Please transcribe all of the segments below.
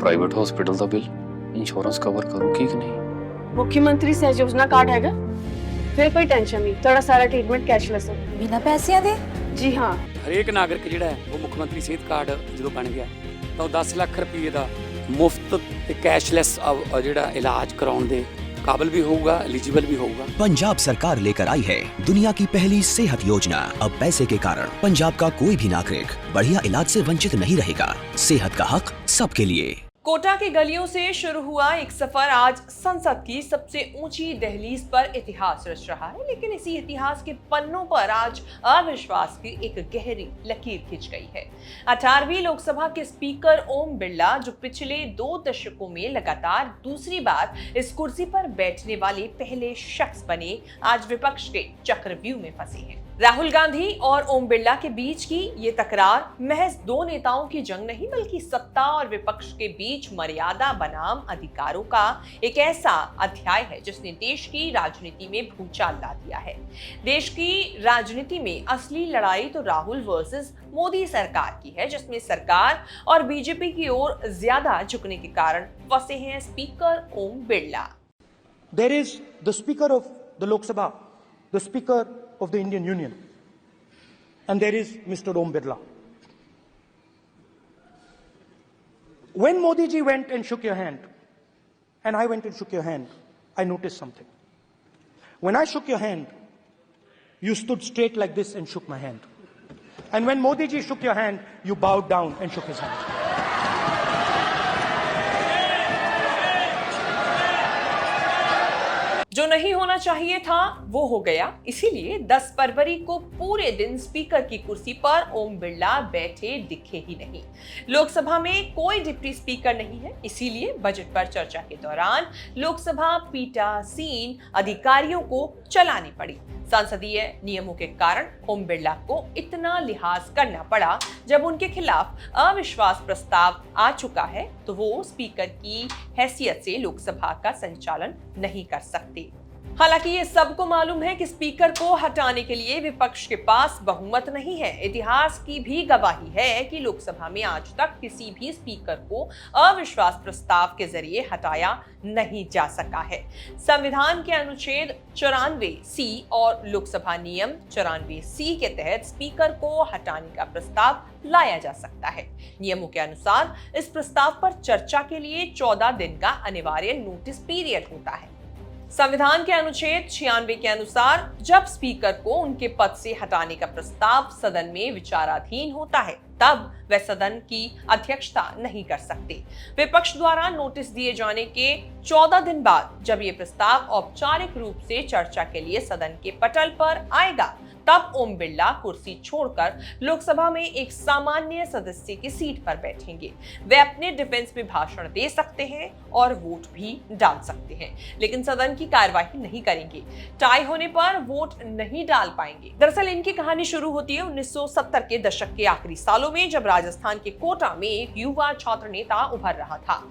Private hospital ਦਾ bill insurance cover ਕਰੂਗੀ ਕਿ ਨਹੀਂ। मुख्यमंत्री सहज योजना कार्ड हैगा, फिर कोई टेंशन नहीं, थोड़ा सारा ट्रीटमेंट कैशलेस है। बिना पैसिਆਂ ਦੇ? जी हाँ। ਹਰੇਕ ਨਾਗਰਿਕ ਜਿਹੜਾ ਹੈ ਉਹ ਮੁੱਖ ਮੰਤਰੀ ਸਿਹਤ ਕਾਰਡ ਜਦੋਂ ਬਣ ਗਿਆ ਤਾਂ ਉਹ 10 ਲੱਖ ਰੁਪਏ ਦਾ ਮੁਫਤ ਤੇ ਕੈਸ਼ਲੈਸ ਜਿਹੜਾ ਇਲਾਜ ਕਰਾਉਣ ਦੇ काबिल भी होगा, एलिजिबल भी होगा। पंजाब सरकार लेकर आई है दुनिया की पहली सेहत योजना। अब पैसे के कारण पंजाब का कोई भी नागरिक बढ़िया इलाज से वंचित नहीं रहेगा। सेहत का हक सबके लिए। कोटा की गलियों से शुरू हुआ एक सफर आज संसद की सबसे ऊंची दहलीज पर इतिहास रच रहा है, लेकिन इसी इतिहास के पन्नों पर आज अविश्वास की एक गहरी लकीर खिंच गई है। 18वीं लोकसभा के स्पीकर ओम बिरला, जो पिछले 2 दशकों में लगातार दूसरी बार इस कुर्सी पर बैठने वाले पहले शख्स बने, आज विपक्ष के चक्रव्यूह में फंसे हैं। राहुल गांधी और ओम बिरला के बीच की ये तकरार महज 2 नेताओं की जंग नहीं, बल्कि सत्ता और विपक्ष के बीच मर्यादा बनाम अधिकारों का एक ऐसा अध्याय है जिसने देश की राजनीति में भूचाल ला दिया है। देश की राजनीति में असली लड़ाई तो राहुल वर्सेस मोदी सरकार की है, जिसमें सरकार और बीजेपी की ओर ज्यादा झुकने के कारण फंसे हैं speaker Om Birla. There is the Speaker of the Lok Sabha, the Speaker of the Indian Union, and there is Mr. Om Birla. When Modi ji went and shook your hand, and I went and shook your hand, I noticed something. When I shook your hand, you stood straight like this and shook my hand. And when Modi ji shook your hand, you bowed down and shook his hand. जो नहीं होना चाहिए था वो हो गया। इसीलिए 10 फरवरी को पूरे दिन स्पीकर की कुर्सी पर ओम बिरला बैठे दिखे ही नहीं। लोकसभा में कोई डिप्टी स्पीकर नहीं है, इसीलिए बजट पर चर्चा के दौरान लोकसभा पीठासीन अधिकारियों को चलानी पड़ी। संसदीय नियमों के कारण ओम बिरला को इतना लिहाज करना पड़ा। जब उनके खिलाफ अविश्वास प्रस्ताव आ चुका है तो वो स्पीकर की हैसियत से लोकसभा का संचालन नहीं कर सकते। हालांकि ये सबको मालूम है कि स्पीकर को हटाने के लिए विपक्ष के पास बहुमत नहीं है। इतिहास की भी गवाही है कि लोकसभा में आज तक किसी भी स्पीकर को अविश्वास प्रस्ताव के जरिए हटाया नहीं जा सका है। संविधान के अनुच्छेद 94C और लोकसभा नियम 94C के तहत स्पीकर को हटाने का प्रस्ताव लाया जा सकता है। नियमों के अनुसार इस प्रस्ताव पर चर्चा के लिए 14 दिन का अनिवार्य नोटिस पीरियड होता है। संविधान के अनुच्छेद 96 के अनुसार जब स्पीकर को उनके पद से हटाने का प्रस्ताव सदन में विचाराधीन होता है, तब वे सदन की अध्यक्षता नहीं कर सकते। विपक्ष द्वारा नोटिस दिए जाने के 14 दिन बाद जब ये प्रस्ताव औपचारिक रूप से चर्चा के लिए सदन के पटल पर आएगा, तब ओम बिरला कुर्सी छोड़कर लोकसभा में एक सामान्य सदस्य की सीट पर बैठेंगे। वे अपने डिफेंस में भाषण दे सकते हैं और वोट भी डाल सकते हैं, लेकिन सदन की कार्यवाही नहीं करेंगे। टाई होने पर वोट नहीं डाल पाएंगे। दरअसल इनकी कहानी शुरू होती है 1970 के दशक के आखिरी सालों में, जब राजस्थान के कोटा में एक युवा छात्र नेता उभर रहा था।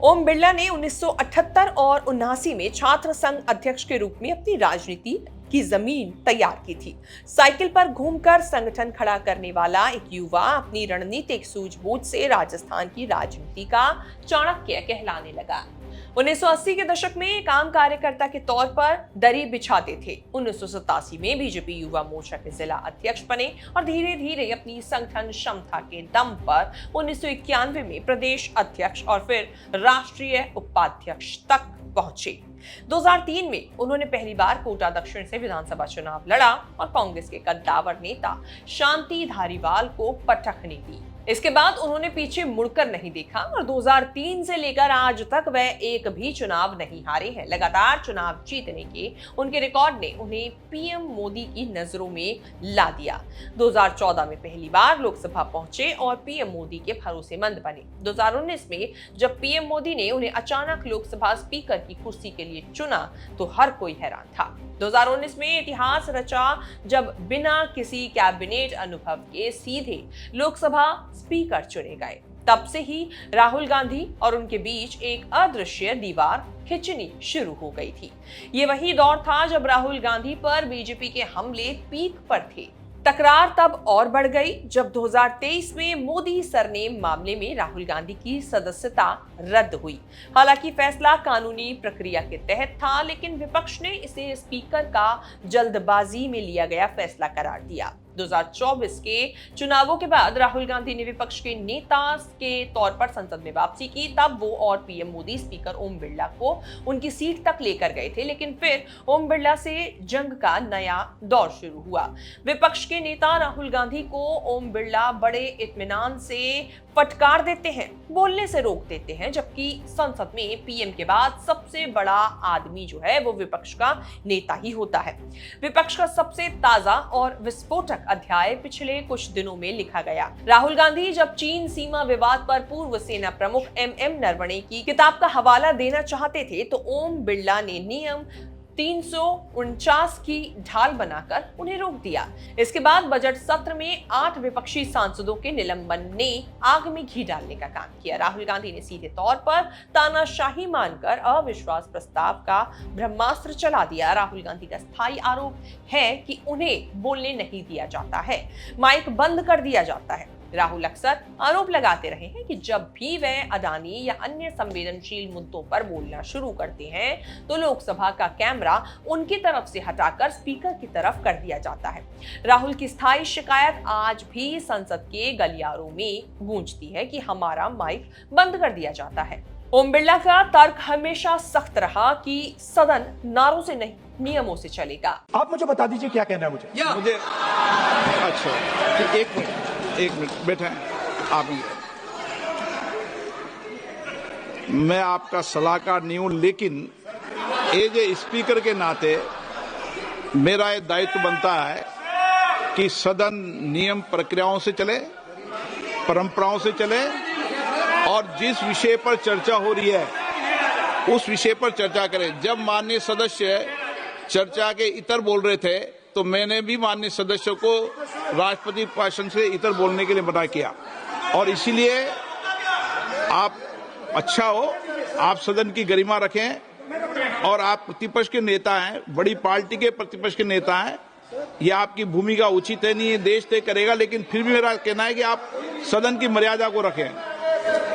ओम बिरला ने 1978 और 79 में छात्र संघ अध्यक्ष के रूप में अपनी राजनीति की जमीन तैयार की थी। साइकिल पर घूमकर संगठन खड़ा करने वाला एक युवा अपनी रणनीतिक सूझबूझ से राजस्थान की राजनीति का चाणक्य कहलाने लगा। 1980 के दशक में एक आम कार्यकर्ता के तौर पर दरी बिछाते थे। 1987 में बीजेपी युवा मोर्चा के जिला अध्यक्ष बने और धीरे धीरे अपनी संगठन क्षमता के दम पर 1991 में प्रदेश अध्यक्ष और फिर राष्ट्रीय उपाध्यक्ष तक पहुंचे। 2003 में उन्होंने पहली बार कोटा दक्षिण से विधानसभा चुनाव लड़ा और कांग्रेस के कद्दावर नेता शांति धारीवाल को पटखनी दी। इसके बाद उन्होंने पीछे मुड़कर नहीं देखा और 2003 से लेकर आज तक वह एक भी चुनाव नहीं हारे हैं। लगातार चुनाव जीतने के उनके रिकॉर्ड ने उन्हें पीएम मोदी की नजरों में ला दिया। 2014 में पहली बार लोकसभा पहुंचे और पीएम मोदी के भरोसेमंद बने। 2019 में जब पीएम मोदी ने उन्हें अचानक लोकसभा स्पीकर की कुर्सी के लिए चुना तो हर कोई हैरान था। 2019 में इतिहास रचा जब बिना किसी कैबिनेट अनुभव के सीधे लोकसभा स्पीकर चुने गए। तब से ही राहुल गांधी और उनके बीच एक अदृश्य दीवार खिंचनी शुरू हो गई थी। ये वही दौर था जब राहुल गांधी पर बीजेपी के हमले पीक पर थे। तकरार तब और बढ़ गई जब 2023 में मोदी सरनेम मामले में राहुल गांधी की सदस्यता रद्द हुई। हालांकि फैसला कानूनी प्रक्रिया के तहत था, लेकिन विपक्ष ने इसे स्पीकर का जल्दबाजी में लिया गया फैसला करार दिया। 2024 के चुनावों के बाद राहुल गांधी ने विपक्ष के नेता के तौर पर संसद में वापसी की। तब वो और पीएम मोदी स्पीकर ओम बिरला को उनकी सीट तक लेकर गए थे, लेकिन फिर ओम बिरला से जंग का नया दौर शुरू हुआ। विपक्ष के नेता राहुल गांधी को ओम बिरला बड़े इत्मीनान से फटकार देते हैं, बोलने से रोक देते हैं, जबकि संसद में पीएम के बाद सबसे बड़ा आदमी जो है वो विपक्ष का नेता ही होता है। विपक्ष का सबसे ताजा और विस्फोटक अध्याय पिछले कुछ दिनों में लिखा गया। राहुल गांधी जब चीन सीमा विवाद पर पूर्व सेना प्रमुख एम नरवणे की किताब का हवाला देना चाहते थे, तो ओम बिरला ने नियम 349 की ढाल बनाकर उन्हें रोक दिया। इसके बाद बजट सत्र में 8 विपक्षी सांसदों के निलंबन ने आग में घी डालने का काम किया। राहुल गांधी ने सीधे तौर पर तानाशाही मानकर अविश्वास प्रस्ताव का ब्रह्मास्त्र चला दिया। राहुल गांधी का स्थायी आरोप है कि उन्हें बोलने नहीं दिया जाता है, माइक बंद कर दिया जाता है। राहुल अक्सर आरोप लगाते रहे हैं कि जब भी वह अडानी या अन्य संवेदनशील मुद्दों पर बोलना शुरू करते हैं तो लोकसभा का कैमरा उनकी तरफ से हटाकर स्पीकर की तरफ कर दिया जाता है। राहुल की स्थायी शिकायत आज भी संसद के गलियारों में गूंजती है कि हमारा माइक बंद कर दिया जाता है। ओम बिरला का तर्क हमेशा सख्त रहा कि सदन नारों से नहीं, नियमों से चलेगा। आप मुझे बता दीजिए क्या कहना है मुझे। अच्छा, एक मिनट बैठे आप। मैं आपका सलाहकार नहीं हूं, लेकिन एज ए स्पीकर के नाते मेरा ये दायित्व बनता है कि सदन नियम प्रक्रियाओं से चले, परंपराओं से चले, और जिस विषय पर चर्चा हो रही है उस विषय पर चर्चा करें। जब माननीय सदस्य चर्चा के इतर बोल रहे थे तो मैंने भी माननीय सदस्यों को राष्ट्रपति भाषण से इतर बोलने के लिए मना किया, और इसीलिए आप अच्छा हो, आप सदन की गरिमा रखें, और आप प्रतिपक्ष के नेता हैं, बड़ी पार्टी के प्रतिपक्ष के नेता हैं, ये आपकी भूमिका उचित है, नहीं देश तय करेगा, लेकिन फिर भी मेरा कहना है कि आप सदन की मर्यादा को रखें।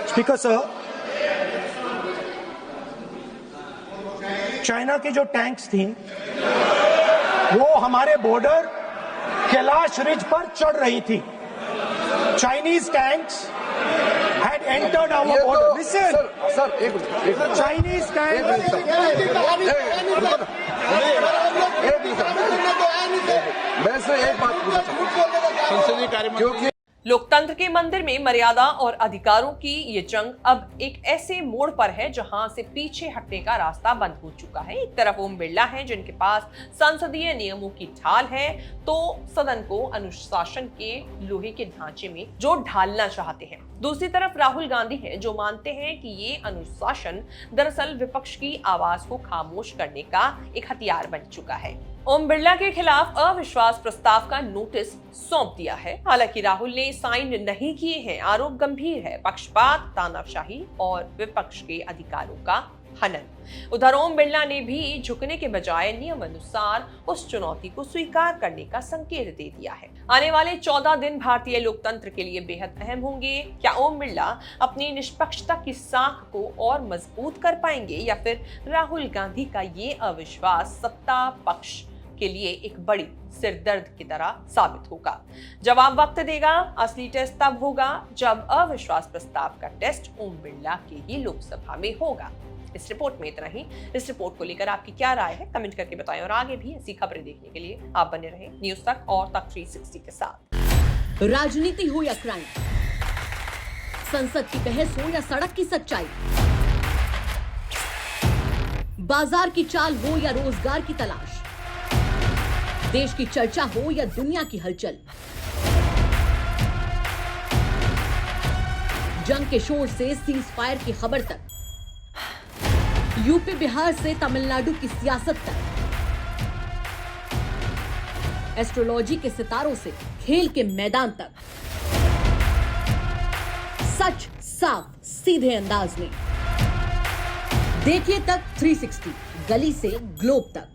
स्पीकर सर, चाइना की जो टैंक्स थी वो हमारे बॉर्डर कैलाश रिज पर चढ़ रही थी। Chinese tanks had entered our border. Listen, sir, Chinese tanks. मैं से एक बात पूछना संसदीय कार्य मंत्री। लोकतंत्र के मंदिर में मर्यादा और अधिकारों की ये जंग अब एक ऐसे मोड़ पर है जहां से पीछे हटने का रास्ता बंद हो चुका है। एक तरफ ओम बिरला है जिनके पास संसदीय नियमों की ढाल है, तो सदन को अनुशासन के लोहे के ढांचे में जो ढालना चाहते हैं। दूसरी तरफ राहुल गांधी है जो मानते हैं कि ये अनुशासन दरअसल विपक्ष की आवाज को खामोश करने का एक हथियार बन चुका है। ओम बिरला के खिलाफ अविश्वास प्रस्ताव का नोटिस सौंप दिया है। हालांकि राहुल ने साइन नहीं किए हैं। आरोप गंभीर है, पक्षपात, तानाशाही और विपक्ष के अधिकारों का हनन। उधर ओम बिरला ने भी झुकने के बजाय नियम अनुसार उस चुनौती को स्वीकार करने का संकेत दे दिया है। आने वाले 14 दिन भारतीय लोकतंत्र के लिए बेहद अहम होंगे। क्या ओम बिरला अपनी निष्पक्षता की साख को और मजबूत कर पाएंगे, या फिर राहुल गांधी का ये अविश्वास सत्ता पक्ष के लिए एक बड़ी सिरदर्द की तरह साबित होगा? जवाब वक्त देगा। असली टेस्ट तब होगा जब अविश्वास प्रस्ताव का टेस्ट ओम बिरला के ही लोकसभा में होगा। इस रिपोर्ट में इतना ही। इस रिपोर्ट को लेकर आपकी क्या राय है, कमेंट करके बताएं, और आगे भी ऐसी खबरें देखने के लिए आप बने रहें न्यूज़ तक और तक 360 के साथ। राजनीति हो या क्राइम, संसद की बहस हो या सड़क की सच्चाई, बाजार की चाल हो या रोजगार की तलाश, देश की चर्चा हो या दुनिया की हलचल, जंग के शोर से सीज फायर की खबर तक, यूपी बिहार से तमिलनाडु की सियासत तक, एस्ट्रोलॉजी के सितारों से खेल के मैदान तक, सच साफ सीधे अंदाज में देखिए तक 360, गली से ग्लोब तक।